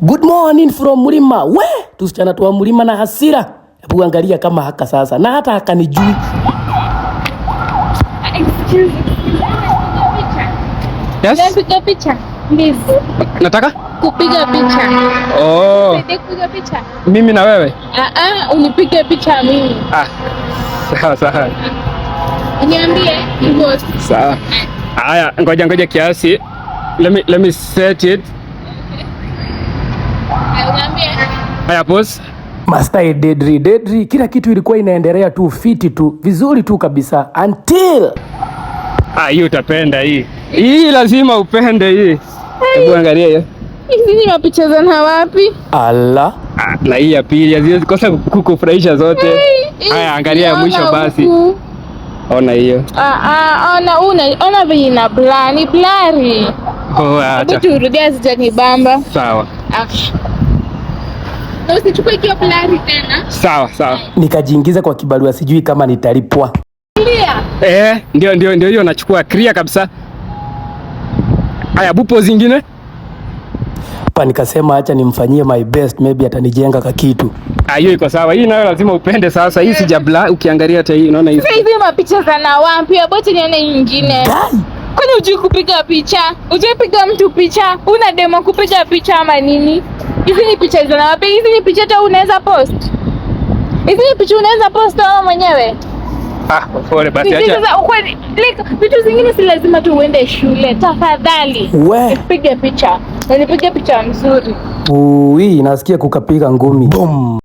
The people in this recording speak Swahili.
Good morning from Mlima. We, tusichana tu wa Mlima na hasira. Hebu angalia kama haka sasa. Na hata hakanijui. Excuse me. Yes? Napiga picha. Please. Nataka? Kupiga picha. Oh. Nipige kupiga picha. Mimi na wewe? Unipige picha mimi. Sawa. Niambie hivyo. Sawa. Haya, ngoja kiasi. Let me set it. Niambie. Haya, pause. Master Dedri, kila kitu ilikuwa inaendelea tu fiti tu, vizuri tu kabisa until Hii utapenda hii. Hii lazima upende hii. Hebu angalia hiyo. Hizi ni mapicha za na wapi? Allah. Na hii ya pili haziwezi kosa kukufurahisha zote. Haya, angalia ya mwisho basi. Ona hiyo. Ona vile ina blani blari. Acha. Turudia zijanibamba. Sawa. Na usichukue hiyo blari tena. Sawa. Nikajiingiza kwa kibarua, sijui kama nitalipwa. Ndio hiyo nachukua clear kabisa. Haya, bupo zingine? Pa nikasema acha nimfanyie my best, maybe atanijenga ka kitu. Hiyo iko sawa. Hii nayo lazima upende sasa. Hii sijabla, ukiangalia hata hii unaona hizi. Sasa hizi mapicha za na wapi? Abote nione nyingine. Kwani hujui kupiga picha? Hujui piga mtu picha? Una demo kupiga picha ama nini? Hizi ni picha za na wapi? Hizi ni picha hata unaweza post. Hizi ni picha unaweza post wewe mwenyewe. Pole basi acha. Sasa ukweli, vitu zingine si lazima tu uende shule. Tafadhali. Nipige picha. Na nipige picha nzuri. Hii nasikia kukapiga ngumi. Boom.